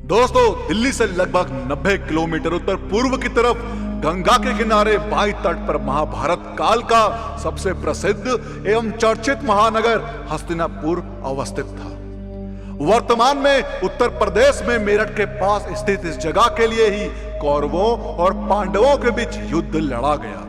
दोस्तों, दिल्ली से लगभग 90 किलोमीटर उत्तर पूर्व की तरफ गंगा के किनारे बाईं तट पर महाभारत काल का सबसे प्रसिद्ध एवं चर्चित महानगर हस्तिनापुर अवस्थित था। वर्तमान में उत्तर प्रदेश में मेरठ के पास स्थित इस जगह के लिए ही कौरवों और पांडवों के बीच युद्ध लड़ा गया था।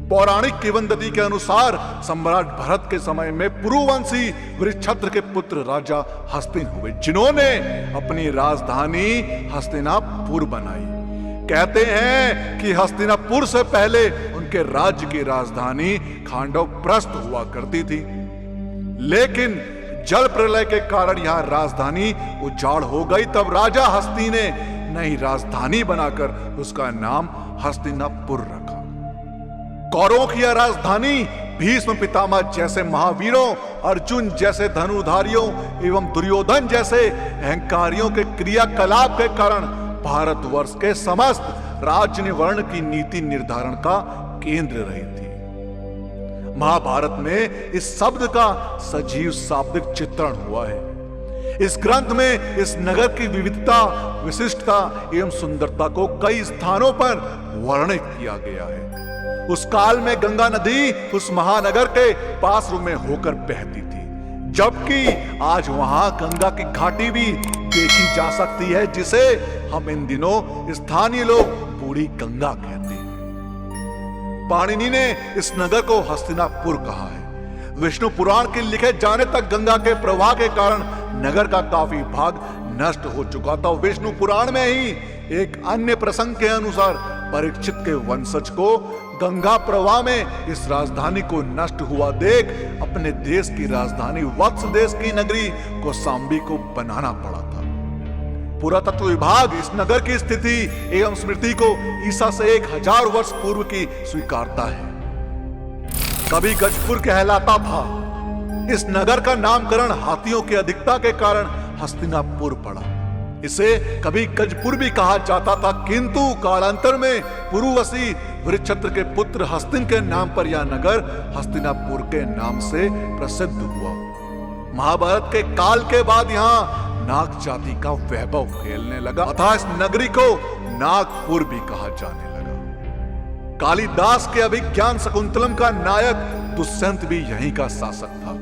पौराणिक किंवदंती के अनुसार सम्राट भरत के समय में पुरुवंशी वृषछत्र के पुत्र राजा हस्तिन हुए, जिन्होंने अपनी राजधानी हस्तिनापुर बनाई। कहते हैं कि हस्तिनापुर से पहले उनके राज्य की राजधानी खांडवप्रस्थ हुआ करती थी, लेकिन जल प्रलय के कारण यहां राजधानी उजाड़ हो गई। तब राजा हस्ती ने नई राजधानी बनाकर उसका नाम हस्तिनापुर रखा। कौरवों की यह राजधानी भीष्म पितामह जैसे महावीरों, अर्जुन जैसे धनुधारियों एवं दुर्योधन जैसे अहंकारियों के क्रियाकलाप के कारण भारतवर्ष के समस्त राजनिवर्ण की नीति निर्धारण का केंद्र रही थी। महाभारत में इस शब्द का सजीव शाब्दिक चित्रण हुआ है। इस ग्रंथ में इस नगर की विविधता, विशिष्टता एवं सुंदरता को कई स्थानों पर वर्णित किया गया है। उस काल में गंगा नदी उस महानगर के पास में होकर बहती थी, जबकि आज वहां गंगा की घाटी भी देखी जा सकती है, जिसे हम इन दिनों स्थानीय लोग बूढ़ी गंगा कहते हैं। पाणिनि ने इस नगर को हस्तिनापुर कहा है। विष्णु पुराण के लिखे जाने तक गंगा के प्रवाह के कारण नगर का काफी भाग नष्ट हो चुका था। विष्णु पुराण में ही एक अन्य प्रसंग के अनुसार परीक्षित के वंशज को गंगा प्रवाह में इस राजधानी को नष्ट हुआ देख अपने देश की राजधानी वत्स देश की नगरी कौशांबी को बनाना पड़ा था। पुरातत्व विभाग इस नगर की स्थिति एवं स्मृति को ईसा से 1000 वर्ष पूर्व की स्वीकारता है। कभी गजपुर कहलाता था। इस नगर का नामकरण हाथियों की अधिकता के कारण हस्तिनापुर पड़ा। इसे कभी गजपुर भी कहा जाता था, किंतु कालांतर में पुरुवशी वृषछत्र के पुत्र हस्तिन के नाम पर यह नगर हस्तिनापुर के नाम से प्रसिद्ध हुआ। महाभारत के काल के बाद यहाँ नाग जाति का वैभव फैलने लगा, अतः इस नगरी को नागपुर भी कहा जाने लगा। कालिदास के अभिज्ञान शकुंतलम का नायक दुष्यंत भी यहीं का शासक था।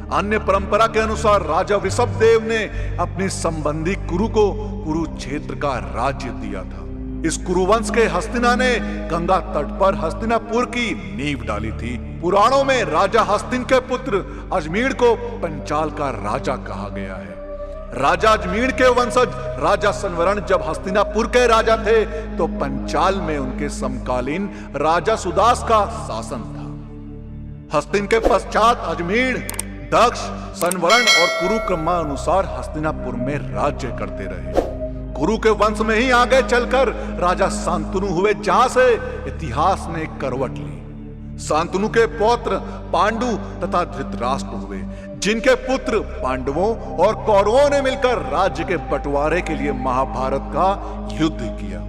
अन्य परंपरा के अनुसार राजा वृषभदेव ने अपनी संबंधी कुरु को कुरुक्षेत्र का राज्य दिया था। इस कुरुवंश के हस्तिना ने गंगा तट पर हस्तिनापुर की नींव डाली थी। पुराणों में राजा हस्तिन के पुत्र अजमीर को पंचाल का राजा कहा गया है। राजा अजमीर के वंशज राजा संवरण जब हस्तिनापुर के राजा थे, तो पंचाल में उनके समकालीन राजा सुदास का शासन था। हस्तिन के पश्चात अजमीर, दक्ष, संवरण और कुरु क्रमानुसार हस्तिनापुर में राज्य करते रहे। कुरु के वंश में ही आगे चलकर राजा शांतनु हुए, जहां से इतिहास ने करवट ली। शांतनु के पौत्र पांडु तथा धृतराष्ट्र हुए, जिनके पुत्र पांडवों और कौरवों ने मिलकर राज्य के बंटवारे के लिए महाभारत का युद्ध किया।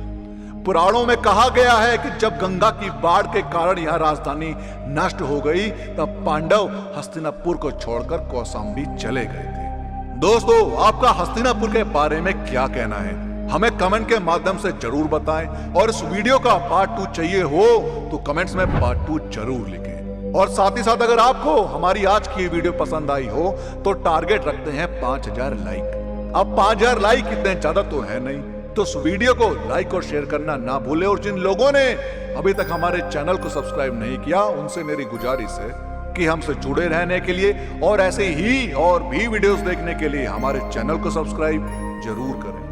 पुराणों में कहा गया है कि जब गंगा की बाढ़ के कारण यह राजधानी नष्ट हो गई, तब पांडव हस्तिनापुर को छोड़कर कौशांबी चले गए थे। दोस्तों, आपका हस्तिनापुर के बारे में क्या कहना है? हमें कमेंट के माध्यम से जरूर बताएं, और इस वीडियो का पार्ट 2 चाहिए हो तो कमेंट्स में पार्ट 2 जरूर लिखें। और साथ ही साथ अगर आपको हमारी आज की वीडियो पसंद आई हो तो टारगेट रखते हैं 5000 लाइक। अब 5000 लाइक इतने ज्यादा तो है नहीं, तो इस वीडियो को लाइक और शेयर करना ना भूलें। और जिन लोगों ने अभी तक हमारे चैनल को सब्सक्राइब नहीं किया, उनसे मेरी गुजारिश है कि हमसे जुड़े रहने के लिए और ऐसे ही और भी वीडियोस देखने के लिए हमारे चैनल को सब्सक्राइब जरूर करें।